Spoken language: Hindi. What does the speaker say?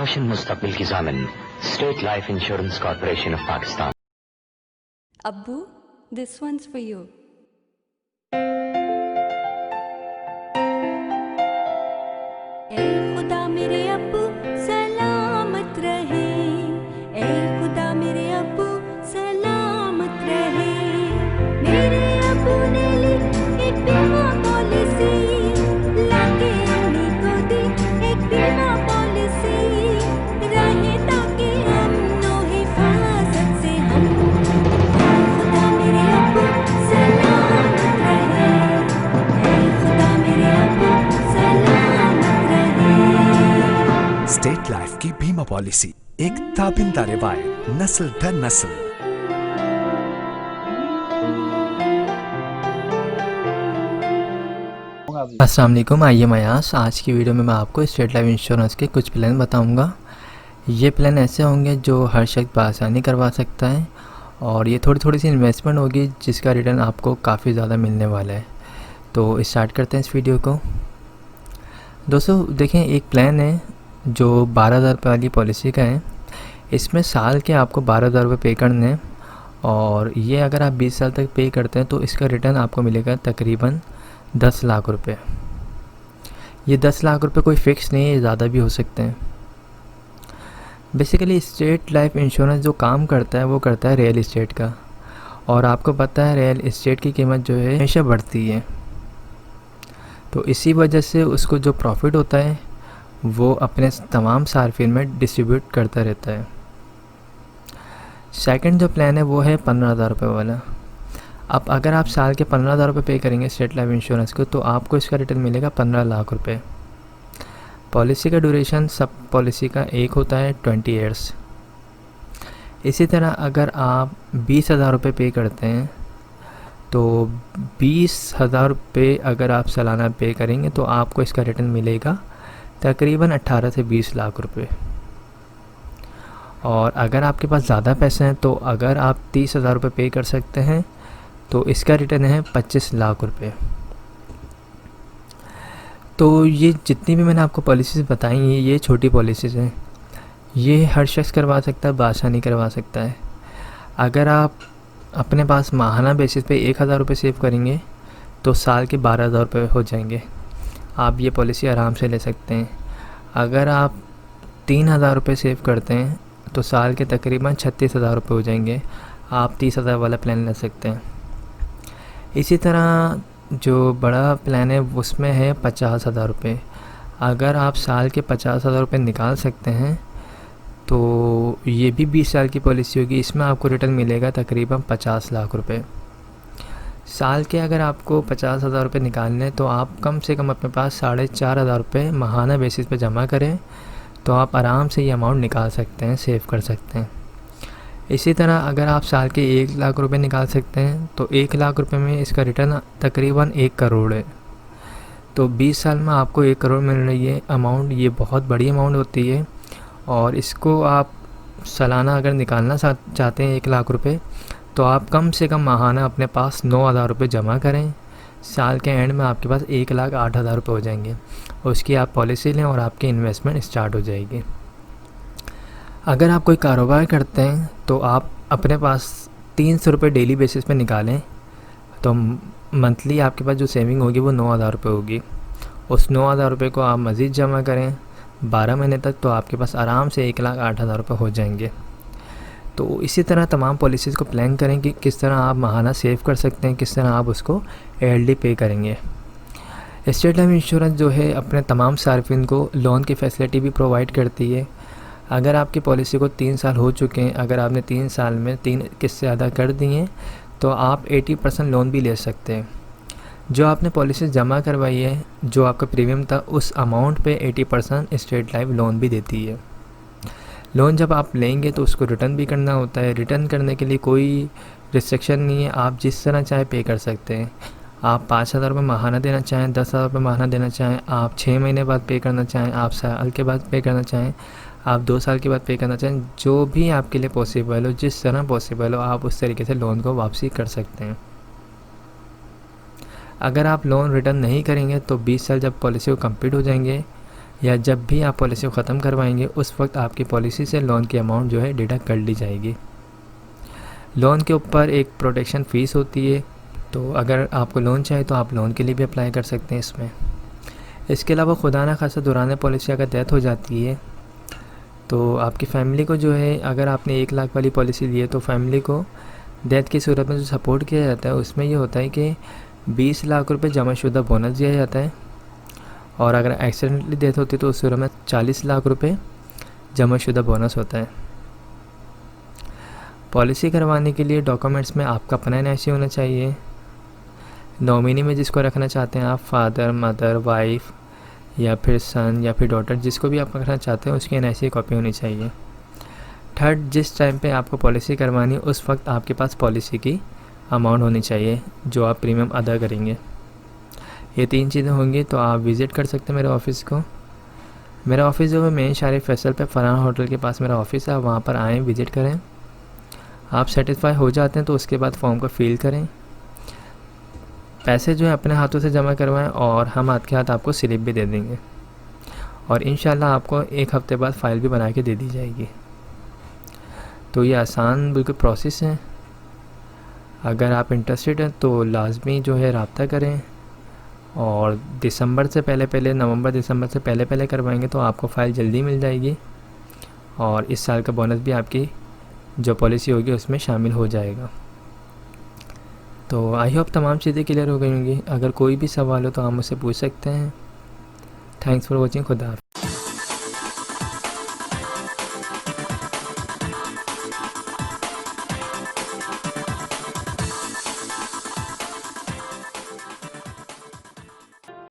रोशन मुस्तकबिल की ज़ामिन State Life Insurance Corporation of Pakistan. Abbu, this one's for you. ए खुदा मेरे अब्बू सलामत रहे, ए खुदा मेरे अब्बू सलामत रहे। मेरे अब्बू ने ली एक बीमा पॉलिसी, लाके अम्मी को दी एक बीमा पॉलिसी, रहे ताकि अमनो हिफाजत से हम। ए खुदा मेरे अब्बू सलामत रहे, ए खुदा मेरे अब्बू सलामत रहे। स्टेट लाइफ की बीमा पॉलिसी एक ताबिंदा रिवायत नस्ल दर नस्ल। अस्सलाम वालेकुम, आइए मयास। आज की वीडियो में मैं आपको स्टेट लाइफ इंश्योरेंस के कुछ प्लान बताऊंगा। ये प्लान ऐसे होंगे जो हर शख्स बआसानी करवा सकता है और ये थोड़ी थोड़ी सी इन्वेस्टमेंट होगी जिसका रिटर्न आपको काफ़ी ज़्यादा मिलने वाला है। तो स्टार्ट करते हैं इस वीडियो को। दोस्तों देखें, एक प्लान है जो 12,000 रुपये वाली पॉलिसी का है। इसमें साल के आपको 12,000 रुपये पे करने हैं और ये अगर आप 20 साल तक पे करते हैं तो इसका रिटर्न आपको मिलेगा तकरीबन 10 लाख रुपए। ये 10 लाख रुपए कोई फ़िक्स नहीं है, ये ज़्यादा भी हो सकते हैं। बेसिकली स्टेट लाइफ इंश्योरेंस जो काम करता है वो करता है रियल इस्टेट का, और आपको पता है रियल इस्टेट की कीमत जो है हमेशा बढ़ती है, तो इसी वजह से उसको जो प्रॉफिट होता है वो अपने तमाम सार्फिन में डिस्ट्रीब्यूट करता रहता है। सेकंड जो प्लान है वो है 15,000 रुपये वाला। अब अगर आप साल के 15,000 रुपये पे करेंगे स्टेट लाइफ इंश्योरेंस को तो आपको इसका रिटर्न मिलेगा 15 लाख रुपए। पॉलिसी का ड्यूरेशन सब पॉलिसी का एक होता है 20 ईयर्स। इसी तरह अगर आप 20,000 रुपये पे करते हैं तो 20,000 रुपये अगर आप सालाना पे करेंगे तो आपको इसका रिटर्न मिलेगा तकरीबन 18 से 20 लाख रुपए। और अगर आपके पास ज़्यादा पैसे हैं तो अगर आप 30,000 रुपये पे कर सकते हैं तो इसका रिटर्न है 25 लाख रुपए। तो ये जितनी भी मैंने आपको पॉलिसीज़ बताई हैं ये छोटी पॉलिसीज़ हैं, ये हर शख्स करवा सकता है, बआसानी करवा सकता है। अगर आप अपने पास माहाना बेसिस पे 1,000 रुपये सेव करेंगे तो साल के 12,000 रुपये हो जाएंगे। आप ये पॉलिसी आराम से ले सकते हैं। अगर आप 3,000 रुपये सेव करते हैं तो साल के तकरीबन 36,000 रुपये हो जाएंगे। आप 30,000 वाला प्लान ले सकते हैं। इसी तरह जो बड़ा प्लान है उसमें है 50,000 रुपये। अगर आप साल के 50,000 रुपये निकाल सकते हैं तो ये भी 20 साल की पॉलिसी होगी। इसमें आपको रिटर्न मिलेगा तकरीबन 50 लाख रुपए। साल के अगर आपको 50,000 रुपये निकालने हैं तो आप कम से कम अपने पास 4,500 रुपये माहाना बेसिस पे जमा करें तो आप आराम से ये अमाउंट निकाल सकते हैं, सेव कर सकते हैं। इसी तरह अगर आप साल के 1 लाख रुपए निकाल सकते हैं तो 1 लाख रुपए में इसका रिटर्न तकरीबन 1 करोड़ है। तो 20 साल में आपको 1 करोड़ मिल रही है अमाउंट। ये बहुत बड़ी अमाउंट होती है और इसको आप सालाना अगर निकालना चाहते हैं 1 लाख रुपए तो आप कम से कम माहाना अपने पास 9,000 रुपये जमा करें। साल के एंड में आपके पास 1,08,000 रुपये हो जाएंगे। उसकी आप पॉलिसी लें और आपकी इन्वेस्टमेंट स्टार्ट हो जाएगी। अगर आप कोई कारोबार करते हैं तो आप अपने पास 300 रुपये डेली बेसिस पे निकालें तो मंथली आपके पास जो सेविंग होगी वो 9,000 रुपये होगी। उस 9,000 रुपये को आप मज़ीद जमा करें 12 महीने तक तो आपके पास आराम से 1,08,000 रुपये हो जाएंगे। तो इसी तरह तमाम पॉलिसीज़ को प्लान करें कि किस तरह आप माहाना सेव कर सकते हैं, किस तरह आप उसको ईयरली पे करेंगे। स्टेट लाइफ इंश्योरेंस जो है अपने तमाम सार्फिन को लोन की फैसिलिटी भी प्रोवाइड करती है। अगर आपकी पॉलिसी को 3 साल हो चुके हैं, अगर आपने 3 साल में 3 किस्तें अदा कर दी हैं तो आप 80% लोन भी ले सकते हैं। जो आपने पॉलिसी जमा करवाई है, जो आपका प्रीमियम था उस अमाउंट पे 80% स्टेट लाइफ लोन भी देती है। लोन जब आप लेंगे तो उसको रिटर्न भी करना होता है। रिटर्न करने के लिए कोई रिस्ट्रिक्शन नहीं है, आप जिस तरह चाहे पे कर सकते हैं। आप 5,000 रुपये माहाना देना चाहें, 10,000 रुपये माहाना देना चाहें, आप 6 महीने बाद पे करना चाहें, आप साल के बाद पे करना चाहें, आप 2 साल के बाद पे करना चाहें, जो भी आपके लिए पॉसिबल हो, जिस तरह पॉसिबल हो आप उस तरीके से लोन को वापसी कर सकते हैं। अगर आप लोन रिटर्न नहीं करेंगे तो 20 साल जब पॉलिसी को कंप्लीट हो जाएंगे या जब भी आप पॉलिसी को ख़त्म करवाएंगे उस वक्त आपकी पॉलिसी से लोन की अमाउंट जो है डिडक्ट कर ली जाएगी। लोन के ऊपर एक प्रोटेक्शन फ़ीस होती है, तो अगर आपको लोन चाहिए तो आप लोन के लिए भी अप्लाई कर सकते हैं इसमें। इसके अलावा खुदा ना खासा दौरान पॉलिसी अगर डेथ हो जाती है तो आपकी फ़ैमिली को जो है, अगर आपने 1 लाख वाली पॉलिसी ली है तो फैमिली को डेथ की सूरत में जो सपोर्ट किया जाता है उसमें ये होता है कि 20 लाख रुपए जमाशुदा बोनस दिया जाता है, और अगर एक्सीडेंटली डेथ होती है तो उस सूरत में 40 लाख रुपए जमाशुदा बोनस होता है। पॉलिसी करवाने के लिए डॉक्यूमेंट्स में आपका अपना एनआईसी होना चाहिए। नॉमिनी में जिसको रखना चाहते हैं आप, फादर, मदर, वाइफ या फिर सन या फिर डॉटर, जिसको भी आप रखना चाहते हैं उसकी एनआईसी कॉपी होनी चाहिए। थर्ड, जिस टाइम पे आपको पॉलिसी करवानी है उस वक्त आपके पास पॉलिसी की अमाउंट होनी चाहिए जो आप प्रीमियम अदा करेंगे। ये 3 चीज़ें होंगी तो आप विज़िट कर सकते हैं मेरे ऑफ़िस को। मेरा ऑफ़िस जो है मेन शारिफ फैसल पे फरहान होटल के पास मेरा ऑफ़िस है, आप वहाँ पर आएँ, विज़िट करें। आप सेटिस्फाई हो जाते हैं तो उसके बाद फॉर्म को फिल करें, पैसे जो है अपने हाथों से जमा करवाएं और हम हाथ के हाथ आपको स्लिप भी दे देंगे, और इंशाल्लाह आपको 1 हफ़्ते बाद फ़ाइल भी बना के दे दी जाएगी। तो ये आसान बिल्कुल प्रोसेस है। अगर आप इंटरेस्टेड हैं तो लाजमी जो है रब्ता करें, और दिसंबर से पहले नवंबर दिसंबर से पहले करवाएंगे तो आपको फ़ाइल जल्दी मिल जाएगी, और इस साल का बोनस भी आपकी जो पॉलिसी होगी उसमें शामिल हो जाएगा। तो आई होप तमाम चीज़ें क्लियर हो गई होंगी। अगर कोई भी सवाल हो तो आप मुझसे पूछ सकते हैं। Thanks for watching. खुदा हाफ़िज़।